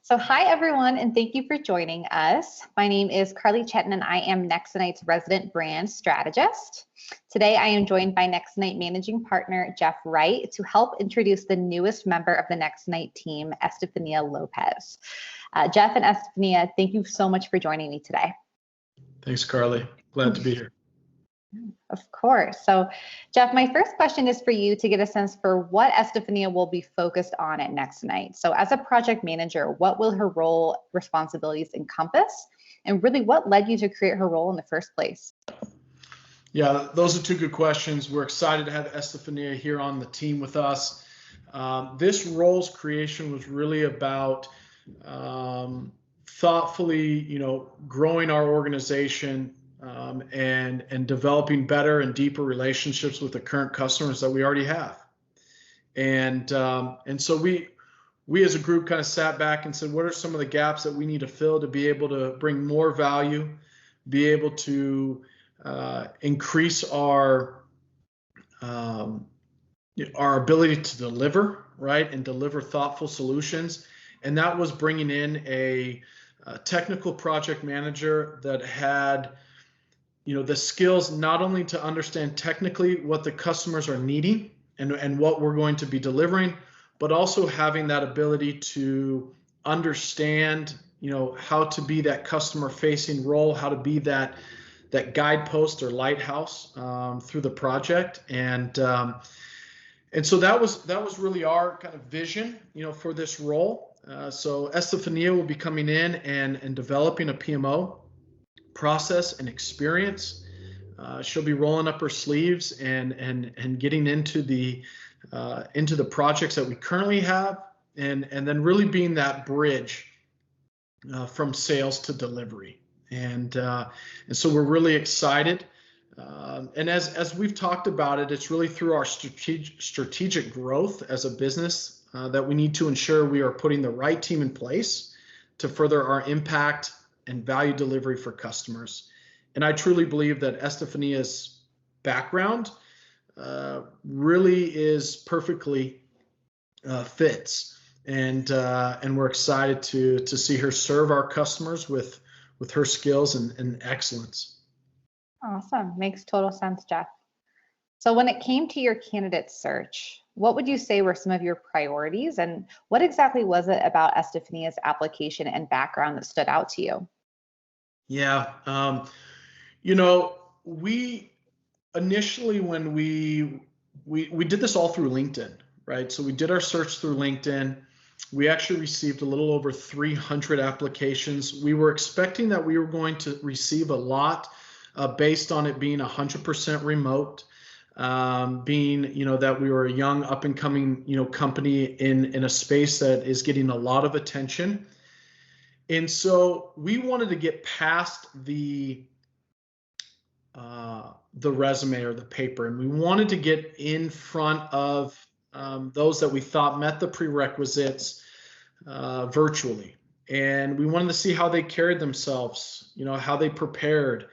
So hi, everyone, and thank you for joining us. My name is Carly Chetin, and I am Nexinite's resident brand strategist. Today, I am joined by Nexinite managing partner, Jeff Wright, to help introduce the newest member of the Nexinite team, Estefania Lopez. Jeff and Estefania, thank you so much for joining me today. Thanks, Carly. Glad to be here. Of course. So, Jeff, my first question is for you to get a sense for what Estefania will be focused on at Nexinite. So, as a project manager, what will her role responsibilities encompass? And really, what led you to create her role in the first place? Yeah, those are two good questions. We're excited to have Estefania here on the team with us. This role's creation was really about thoughtfully, growing our organization and developing better and deeper relationships with the current customers that we already have. And so we as a group kind of sat back and said, what are some of the gaps that we need to fill to be able to bring more value, be able to increase our ability to deliver, right, and deliver thoughtful solutions. And that was bringing in a technical project manager that had the skills not only to understand technically what the customers are needing and what we're going to be delivering, but also having that ability to understand, how to be that customer facing role, how to be that guidepost or lighthouse through the project. And so that was really our kind of vision, for this role. So Estefania will be coming in and developing a PMO process and experience. She'll be rolling up her sleeves and getting into the projects that we currently have, and then really being that bridge from sales to delivery. And so we're really excited. And as we've talked about it, it's really through our strategic growth as a business that we need to ensure we are putting the right team in place to further our impact and value delivery for customers. And I truly believe that Estefania's background really is perfectly fits, and we're excited to see her serve our customers with her skills and excellence. Awesome. Makes total sense, Jeff. So when it came to your candidate search, what would you say were some of your priorities, and what exactly was it about Estefania's application and background that stood out to you? Yeah, we initially, when we did this all through LinkedIn, right? So we did our search through LinkedIn. We actually received a little over 300 applications. We were expecting that we were going to receive a lot based on it being 100% remote, being, that we were a young up and coming, company in a space that is getting a lot of attention. And so we wanted to get past the resume or the paper, and we wanted to get in front of those that we thought met the prerequisites virtually. And we wanted to see how they carried themselves, how they prepared.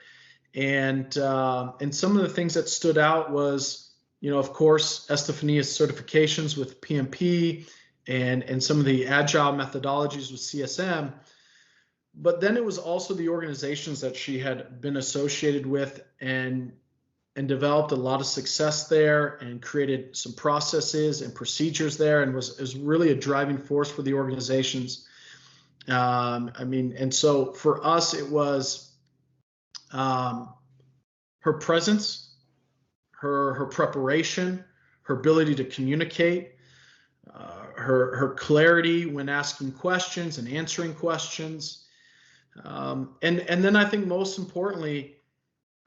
And some of the things that stood out was, of course, Estefania's certifications with PMP and some of the Agile methodologies with CSM. But then it was also the organizations that she had been associated with and developed a lot of success there and created some processes and procedures there, and was really a driving force for the organizations. And so for us, it was her presence, her preparation, her ability to communicate, her clarity when asking questions and answering questions. And then I think most importantly,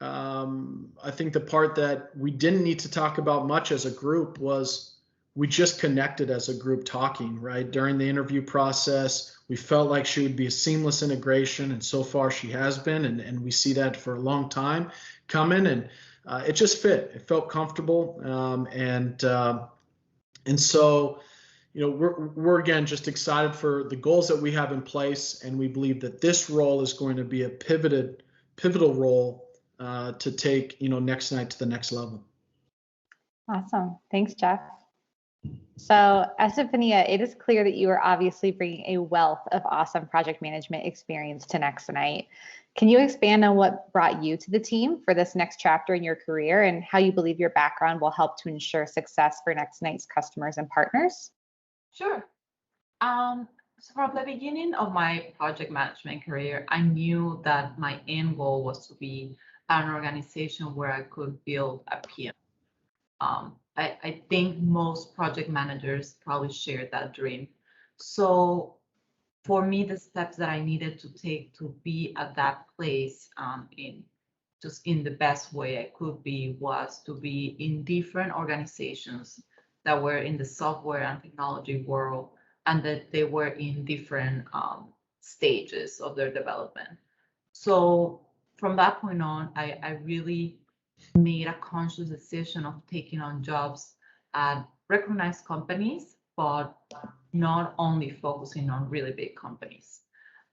I think the part that we didn't need to talk about much as a group was we just connected as a group talking, right? During the interview process, we felt like she would be a seamless integration, and so far she has been, and we see that for a long time coming, and it just fit. It felt comfortable, and so we're again just excited for the goals that we have in place, and we believe that this role is going to be a pivotal role to take Nexinite to the next level. Awesome. Thanks, Jeff. So, Estefania, it is clear that you are obviously bringing a wealth of awesome project management experience to Nexinite. Can you expand on what brought you to the team for this next chapter in your career and how you believe your background will help to ensure success for Nexinite's customers and partners? Sure. So from the beginning of my project management career, I knew that my end goal was to be an organization where I could build a PM. I think most project managers probably share that dream. So for me, the steps that I needed to take to be at that place in the best way I could be was to be in different organizations that were in the software and technology world, and that they were in different stages of their development. So from that point on, I really made a conscious decision of taking on jobs at recognized companies, but not only focusing on really big companies.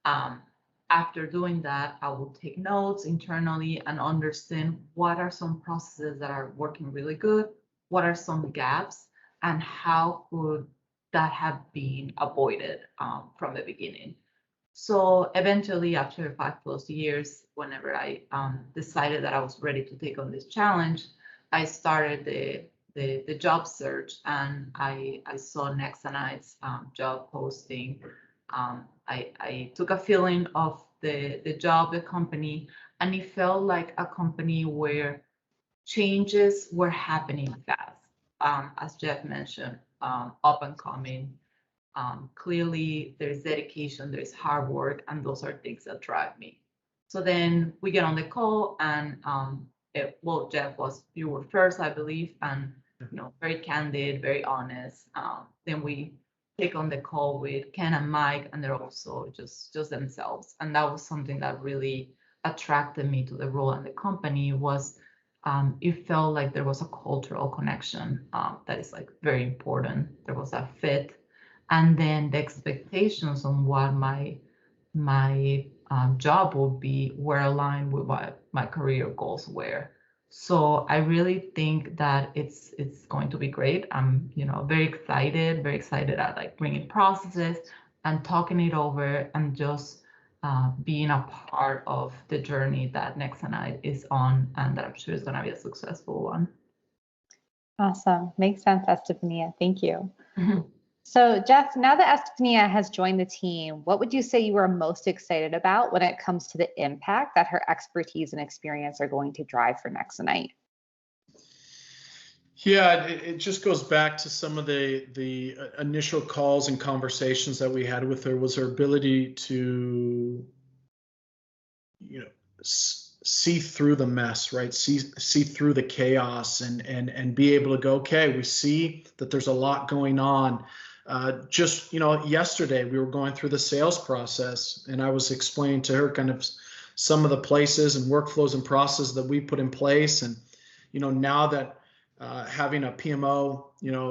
After doing that, I will take notes internally and understand what are some processes that are working really good, what are some gaps, and how could that have been avoided from the beginning. So eventually, after 5+ years, whenever I decided that I was ready to take on this challenge, I started the job search, and I saw Nexinite's job posting. I took a feeling of the job, the company, and it felt like a company where changes were happening fast. As Jeff mentioned, up and coming. Clearly, there's dedication, there's hard work, and those are things that drive me. So then we get on the call, and Jeff you were first, I believe, and very candid, very honest. Then we take on the call with Ken and Mike, and they're also just themselves. And that was something that really attracted me to the role and the company. Was it felt like there was a cultural connection that is like very important. There was a fit. And then the expectations on what my job would be were aligned with what my career goals were. So I really think that it's going to be great. I'm very excited at like bringing processes and talking it over and just being a part of the journey that Nexinite is on, and that I'm sure is going to be a successful one. Awesome. Makes sense, Estefania. Thank you. So Jeff, now that Estefania has joined the team, what would you say you are most excited about when it comes to the impact that her expertise and experience are going to drive for Nexinite? Yeah, it just goes back to some of the initial calls and conversations that we had with her. Was her ability to, see through the mess, right? See through the chaos and be able to go, okay, we see that there's a lot going on. Just yesterday we were going through the sales process, and I was explaining to her kind of some of the places and workflows and processes that we put in place. And now that having a PMO,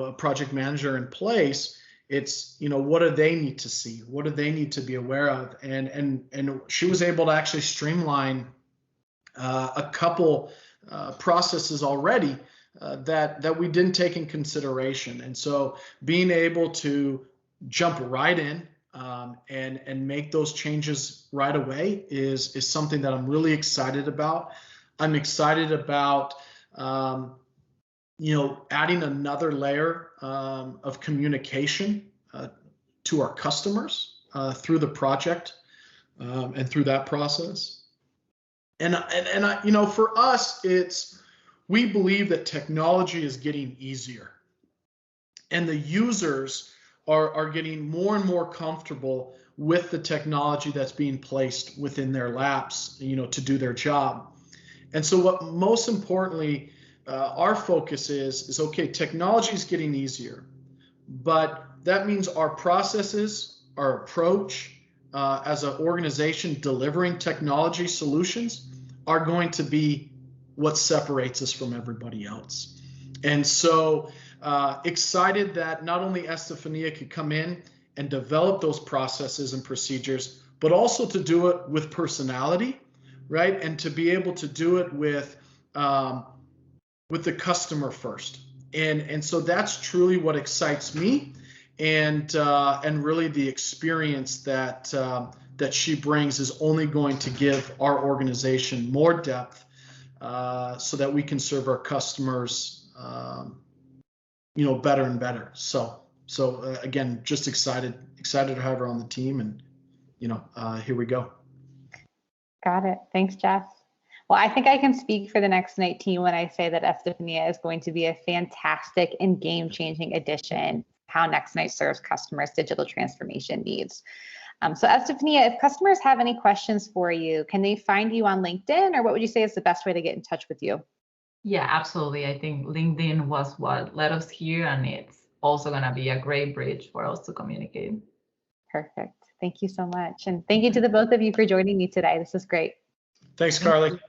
a project manager in place, it's what do they need to see? What do they need to be aware of? And she was able to actually streamline a couple processes already that we didn't take in consideration. And so being able to jump right in and make those changes right away is something that I'm really excited about. I'm excited about adding another layer of communication to our customers through the project and through that process. And for us, we believe that technology is getting easier, and the users are getting more and more comfortable with the technology that's being placed within their laps, to do their job. And so what most importantly, our focus is okay, technology is getting easier, but that means our processes, our approach as an organization delivering technology solutions are going to be what separates us from everybody else. And so excited that not only Estefania could come in and develop those processes and procedures, but also to do it with personality, right? And to be able to do it with the customer first, And so that's truly what excites me, and really the experience that that she brings is only going to give our organization more depth, so that we can serve our customers, better and better. So again, just excited to have her on the team, and here we go. Got it. Thanks, Jeff. Well, I think I can speak for the Nexinite team when I say that Estefania is going to be a fantastic and game-changing addition to how Nexinite serves customers' digital transformation needs. So Estefania, if customers have any questions for you, can they find you on LinkedIn, or what would you say is the best way to get in touch with you? Yeah, absolutely. I think LinkedIn was what led us here, and it's also going to be a great bridge for us to communicate. Perfect. Thank you so much. And thank you to the both of you for joining me today. This is great. Thanks, Carly.